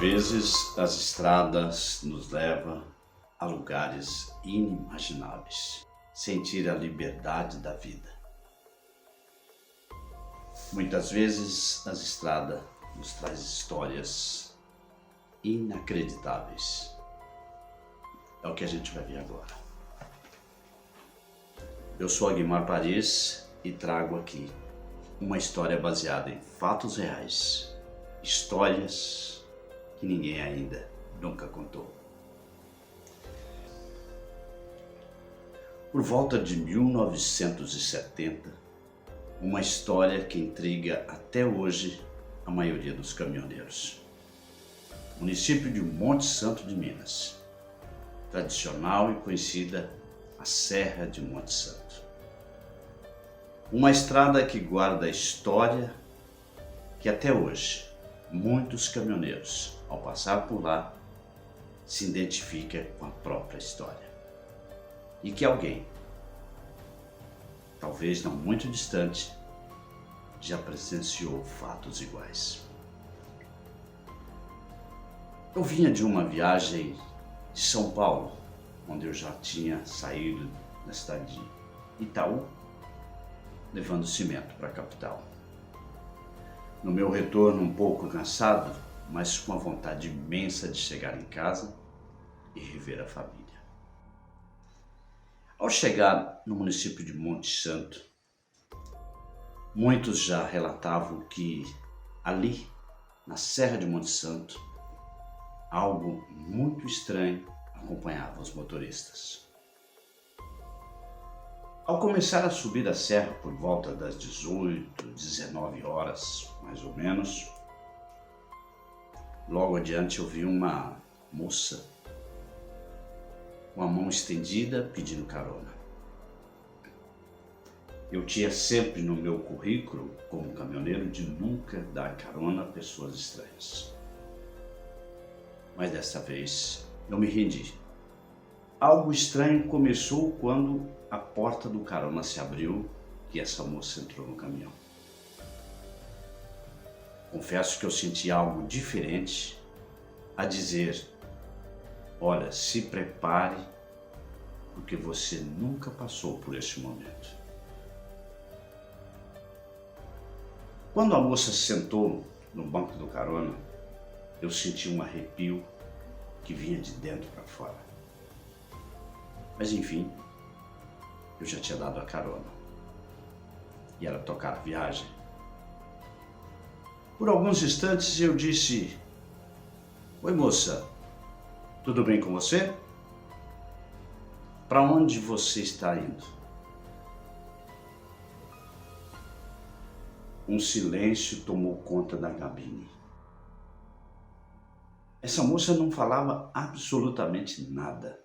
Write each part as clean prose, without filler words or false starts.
vezes as estradas nos levam a lugares inimagináveis, sentir a liberdade da vida. Muitas vezes as estradas nos traz histórias inacreditáveis. É o que a gente vai ver agora. Eu sou Aguimar Paris e trago aqui uma história baseada em fatos reais, histórias que ninguém ainda nunca contou. Por volta de 1970, uma história que intriga até hoje a maioria dos caminhoneiros. Município de Monte Santo de Minas, tradicional e conhecida a Serra de Monte Santo. Uma estrada que guarda a história que até hoje muitos caminhoneiros, ao passar por lá, se identificam com a própria história. E que alguém, talvez não muito distante, já presenciou fatos iguais. Eu vinha de uma viagem de São Paulo, onde eu já tinha saído da cidade de Itaú, levando cimento para a capital. No meu retorno, um pouco cansado, mas com a vontade imensa de chegar em casa e rever a família. Ao chegar no município de Monte Santo, muitos já relatavam que ali, na Serra de Monte Santo, algo muito estranho acompanhava os motoristas. Ao começar a subir a serra por volta das 18, 19 horas, mais ou menos, logo adiante eu vi uma moça com a mão estendida pedindo carona. Eu tinha sempre no meu currículo, como caminhoneiro, de nunca dar carona a pessoas estranhas. Mas dessa vez eu me rendi. Algo estranho começou quando a porta do carona se abriu e essa moça entrou no caminhão. Confesso que eu senti algo diferente a dizer: olha, se prepare, porque você nunca passou por este momento. Quando a moça sentou no banco do carona, eu senti um arrepio que vinha de dentro para fora. Mas enfim, eu já tinha dado a carona e era tocar a viagem. Por alguns instantes eu disse: oi moça, tudo bem com você? Para onde você está indo? Um silêncio tomou conta da cabine. Essa moça não falava absolutamente nada,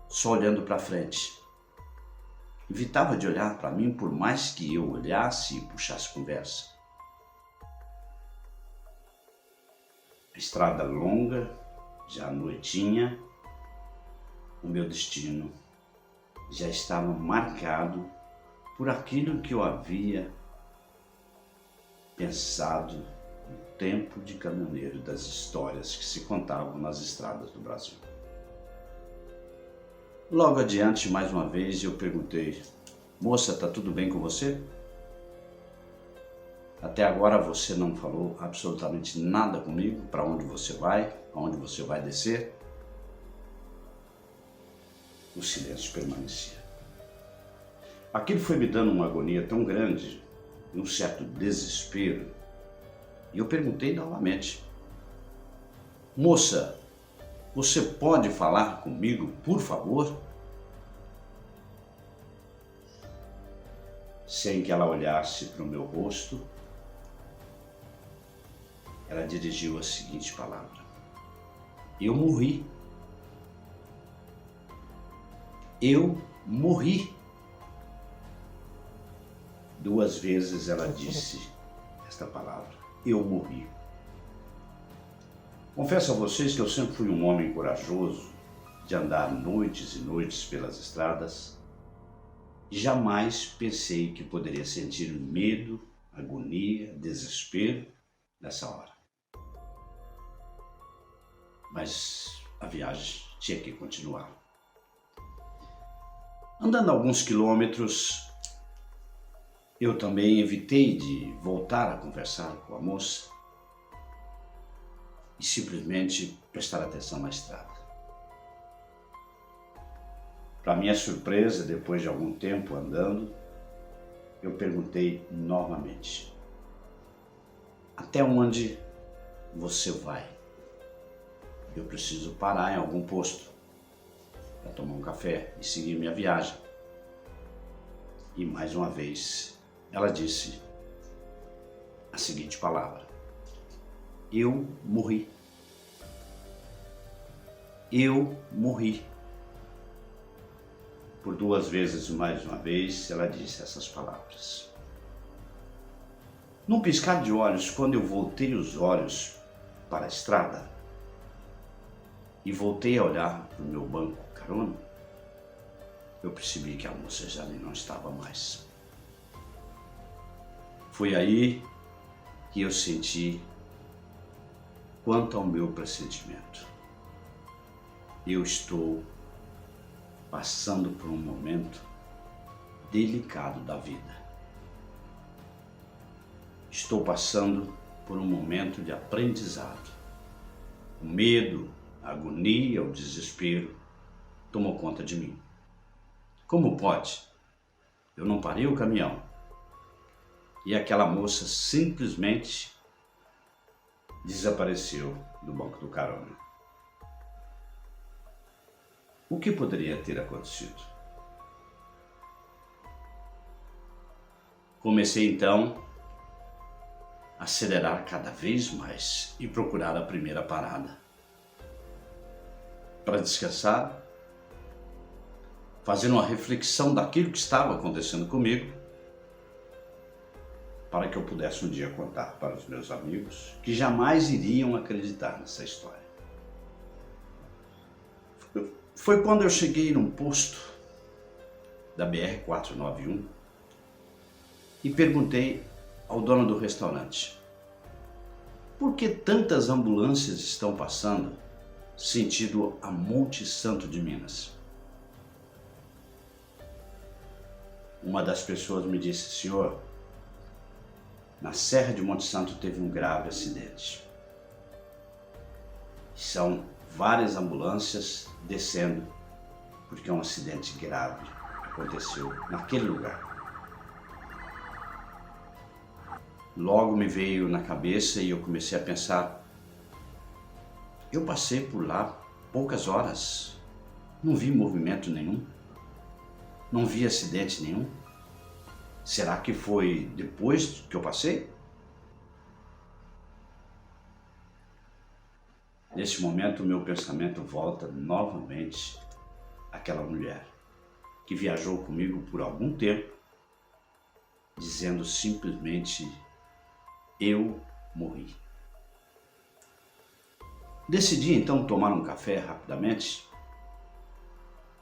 só olhando para frente. Evitava de olhar para mim por mais que eu olhasse e puxasse conversa. A estrada longa, já à noitinha, o meu destino já estava marcado por aquilo que eu havia pensado no tempo de caminhoneiro das histórias que se contavam nas estradas do Brasil. Logo adiante, mais uma vez, eu perguntei: moça, tá tudo bem com você? Até agora você não falou absolutamente nada comigo, para onde você vai, aonde você vai descer. O silêncio permanecia. Aquilo foi me dando uma agonia tão grande, um certo desespero, e eu perguntei novamente: moça, você pode falar comigo, por favor? Sem que ela olhasse para o meu rosto, ela dirigiu a seguinte palavra: eu morri. Eu morri. 2 vezes ela disse esta palavra: eu morri. Confesso a vocês que eu sempre fui um homem corajoso de andar noites e noites pelas estradas e jamais pensei que poderia sentir medo, agonia, desespero nessa hora. mas a viagem tinha que continuar. Andando alguns quilômetros, eu também evitei de voltar a conversar com a moça e simplesmente prestar atenção na estrada. Para minha surpresa, depois de algum tempo andando, eu perguntei novamente: até onde você vai? Eu preciso parar em algum posto para tomar um café e seguir minha viagem. E mais uma vez ela disse a seguinte palavra: eu morri. Eu morri. Por 2 vezes, mais uma vez, ela disse essas palavras. Num piscar de olhos, quando eu voltei os olhos para a estrada e voltei a olhar para o meu banco carona, eu percebi que a moça já ali não estava mais. Foi aí que eu senti quanto ao meu pressentimento. Eu estou passando por um momento delicado da vida. Estou passando por um momento de aprendizado. O medo, a agonia, o desespero tomou conta de mim. Como pode? Eu não parei o caminhão e aquela moça simplesmente desapareceu do banco do carona. O que poderia ter acontecido? Comecei então a acelerar cada vez mais e procurar a primeira parada para descansar, fazendo uma reflexão daquilo que estava acontecendo comigo, para que eu pudesse um dia contar para os meus amigos que jamais iriam acreditar nessa história. Foi quando eu cheguei num posto da BR-491 e perguntei ao dono do restaurante: por que tantas ambulâncias estão passando sentido a Monte Santo de Minas? Uma das pessoas me disse: senhor, na Serra de Monte Santo teve um grave acidente. São várias ambulâncias descendo porque um acidente grave aconteceu naquele lugar. Logo me veio na cabeça e eu comecei a pensar: eu passei por lá poucas horas, não vi movimento nenhum, não vi acidente nenhum. Será que foi depois que eu passei? Nesse momento, o meu pensamento volta novamente àquela mulher que viajou comigo por algum tempo, dizendo simplesmente: eu morri. Decidi então tomar um café rapidamente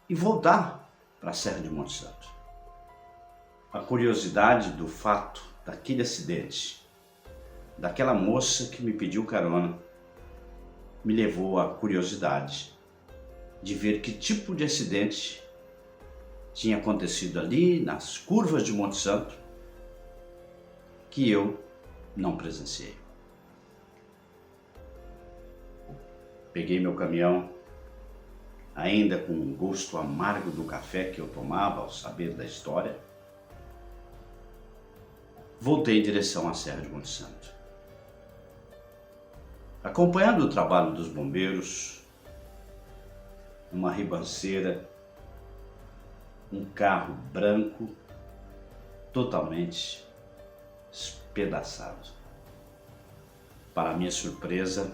e voltar para a Serra de Monte Santo. A curiosidade do fato daquele acidente, daquela moça que me pediu carona, me levou à curiosidade de ver que tipo de acidente tinha acontecido ali nas curvas de Monte Santo que eu não presenciei. Peguei meu caminhão, ainda com o gosto amargo do café que eu tomava ao saber da história, voltei em direção à Serra de Monte Santo. Acompanhando o trabalho dos bombeiros, numa ribanceira, um carro branco totalmente espedaçado. Para minha surpresa,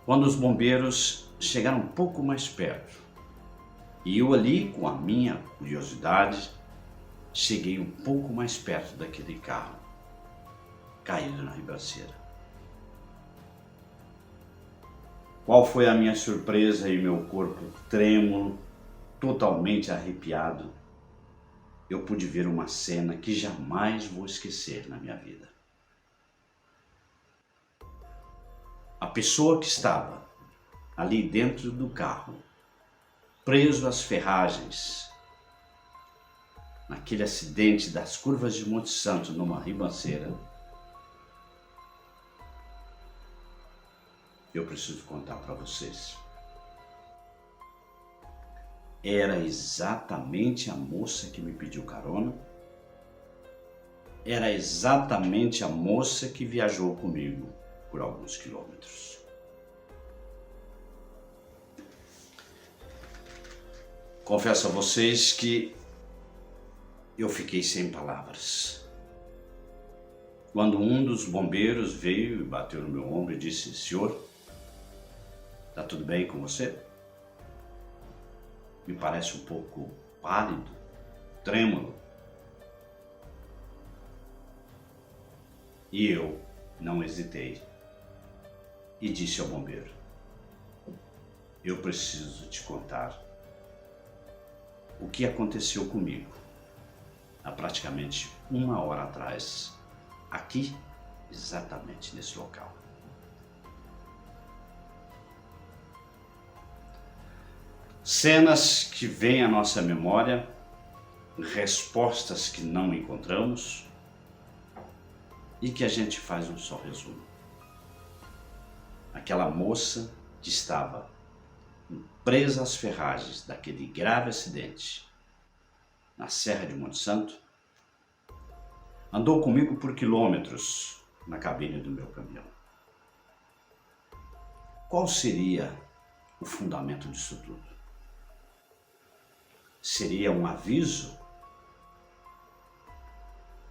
quando os bombeiros chegaram um pouco mais perto e eu ali, com a minha curiosidade, cheguei um pouco mais perto daquele carro caído na ribanceira. Qual foi a minha surpresa e meu corpo trêmulo, totalmente arrepiado? Eu pude ver uma cena que jamais vou esquecer na minha vida. A pessoa que estava ali dentro do carro, preso às ferragens, naquele acidente das curvas de Monte Santo, numa ribanceira, eu preciso contar para vocês. Era exatamente a moça que me pediu carona, era exatamente a moça que viajou comigo por alguns quilômetros. Confesso a vocês que eu fiquei sem palavras. Quando um dos bombeiros veio e bateu no meu ombro e disse: "Senhor, tá tudo bem com você?" Me parece um pouco pálido, trêmulo. E eu não hesitei e disse ao bombeiro: "Eu preciso te contar o que aconteceu comigo há praticamente 1 hora atrás, aqui, exatamente nesse local." Cenas que vêm à nossa memória, respostas que não encontramos e que a gente faz um só resumo. Aquela moça que estava presa às ferragens daquele grave acidente na Serra de Monte Santo, andou comigo por quilômetros na cabine do meu caminhão. Qual seria o fundamento disso tudo? Seria um aviso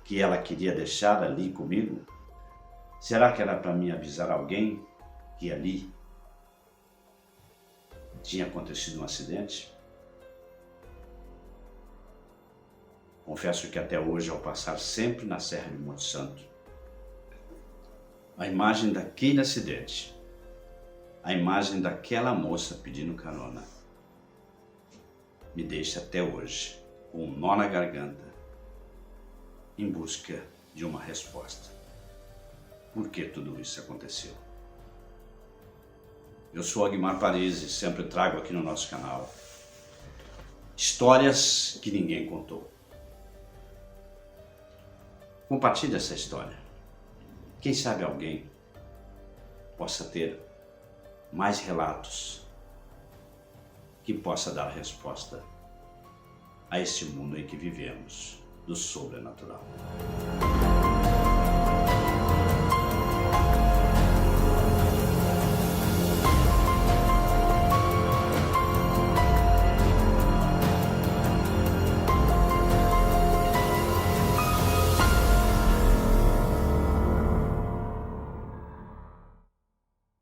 que ela queria deixar ali comigo? Será que era para mim avisar alguém que ali tinha acontecido um acidente? Confesso que até hoje, ao passar sempre na Serra de Monte Santo, a imagem daquele acidente, a imagem daquela moça pedindo carona, me deixa até hoje com um nó na garganta, em busca de uma resposta. Por que tudo isso aconteceu? Eu sou Aguimar Paris e sempre trago aqui no nosso canal histórias que ninguém contou. Compartilhe essa história. Quem sabe alguém possa ter mais relatos que possa dar resposta a este mundo em que vivemos do sobrenatural.